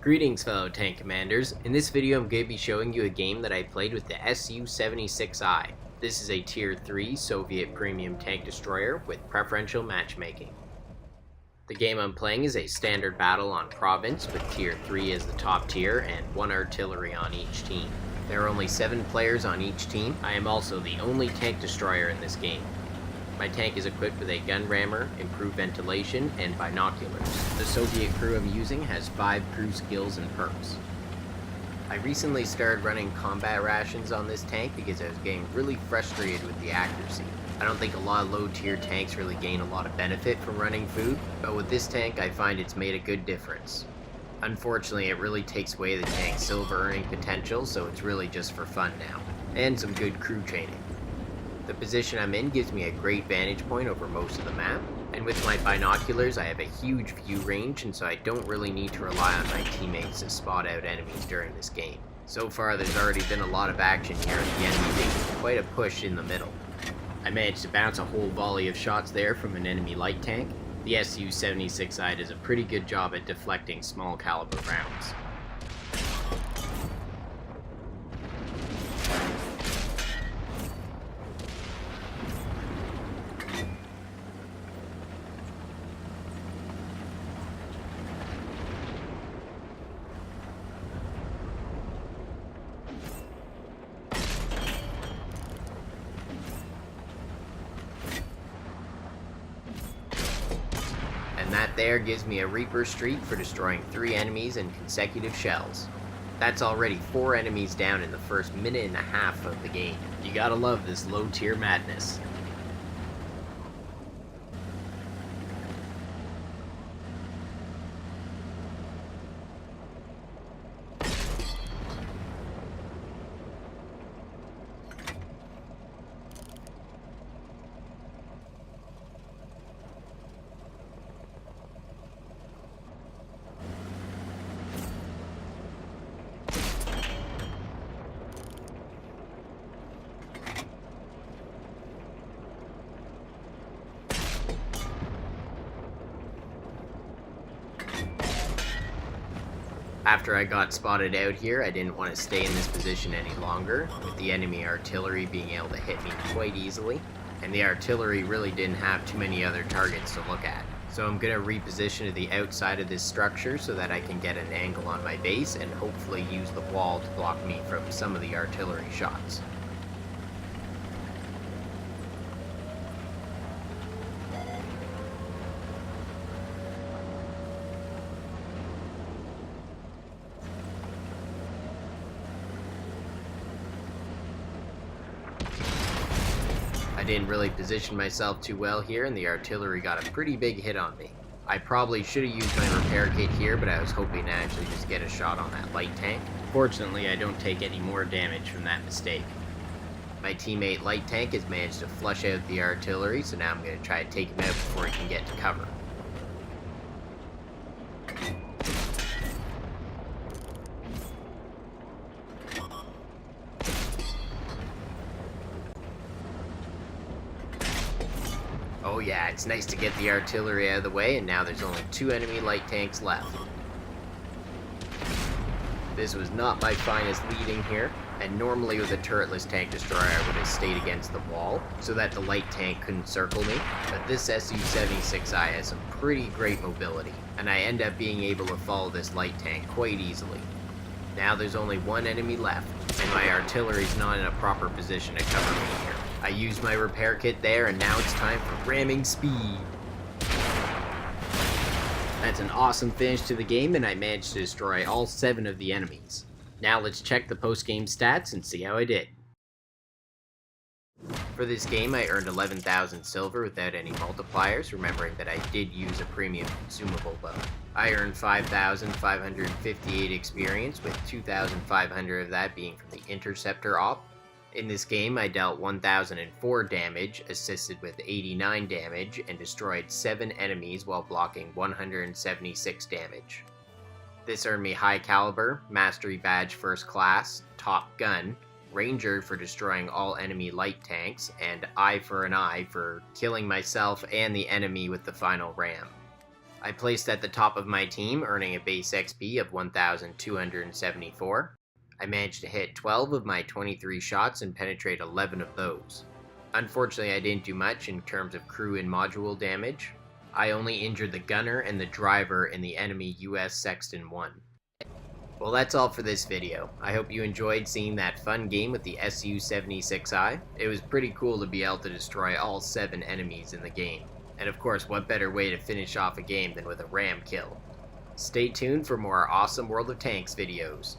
Greetings fellow tank commanders. In this video I'm going to be showing you a game that I played with the SU-76I. This is a tier 3 Soviet premium tank destroyer with preferential matchmaking. The game I'm playing is a standard battle on province with tier 3 as the top tier and 1 artillery on each team. There are only 7 players on each team. I am also the only tank destroyer in this game. My tank is equipped with a gun rammer, improved ventilation, and binoculars. The Soviet crew I'm using has 5 crew skills and perks. I recently started running combat rations on this tank because I was getting really frustrated with the accuracy. I don't think a lot of low tier tanks really gain a lot of benefit from running food, but with this tank I find it's made a good difference. Unfortunately, it really takes away the tank's silver earning potential, so it's really just for fun now, and some good crew training. The position I'm in gives me a great vantage point over most of the map, and with my binoculars I have a huge view range, and so I don't really need to rely on my teammates to spot out enemies during this game. So far there's already been a lot of action here, and the enemy making quite a push in the middle. I managed to bounce a whole volley of shots there from an enemy light tank. The SU-76I does a pretty good job at deflecting small caliber rounds. And that there gives me a Reaper streak for destroying 3 enemies in consecutive shells. That's already 4 enemies down in the first minute and a half of the game. You gotta love this low tier madness. After I got spotted out here, I didn't want to stay in this position any longer, with the enemy artillery being able to hit me quite easily, and the artillery really didn't have too many other targets to look at. So I'm going to reposition to the outside of this structure so that I can get an angle on my base and hopefully use the wall to block me from some of the artillery shots. I didn't really position myself too well here, and the artillery got a pretty big hit on me. I probably should have used my repair kit here, but I was hoping to actually just get a shot on that light tank. Fortunately, I don't take any more damage from that mistake. My teammate light tank has managed to flush out the artillery, so now I'm going to try to take him out before he can get to cover. Oh yeah, it's nice to get the artillery out of the way, and now there's only 2 enemy light tanks left. This was not my finest leading here, and normally with a turretless tank destroyer I would have stayed against the wall, so that the light tank couldn't circle me, but this SU-76I has some pretty great mobility, and I end up being able to follow this light tank quite easily. Now there's only 1 enemy left, and my artillery's not in a proper position to cover me here. I used my repair kit there, and now it's time for ramming speed. That's an awesome finish to the game, and I managed to destroy all 7 of the enemies. Now let's check the post-game stats and see how I did. For this game I earned 11,000 silver without any multipliers, remembering that I did use a premium consumable though. I earned 5,558 experience, with 2,500 of that being from the interceptor op. In this game I dealt 1,004 damage, assisted with 89 damage, and destroyed 7 enemies while blocking 176 damage. This earned me High Caliber, Mastery Badge First Class, Top Gun, Ranger for destroying all enemy light tanks, and Eye for an Eye for killing myself and the enemy with the final ram. I placed at the top of my team, earning a base XP of 1,274. I managed to hit 12 of my 23 shots and penetrate 11 of those. Unfortunately, I didn't do much in terms of crew and module damage. I only injured the gunner and the driver in the enemy US Sexton 1. Well, that's all for this video. I hope you enjoyed seeing that fun game with the SU-76I. It was pretty cool to be able to destroy all 7 enemies in the game. And of course, what better way to finish off a game than with a ram kill? Stay tuned for more awesome World of Tanks videos.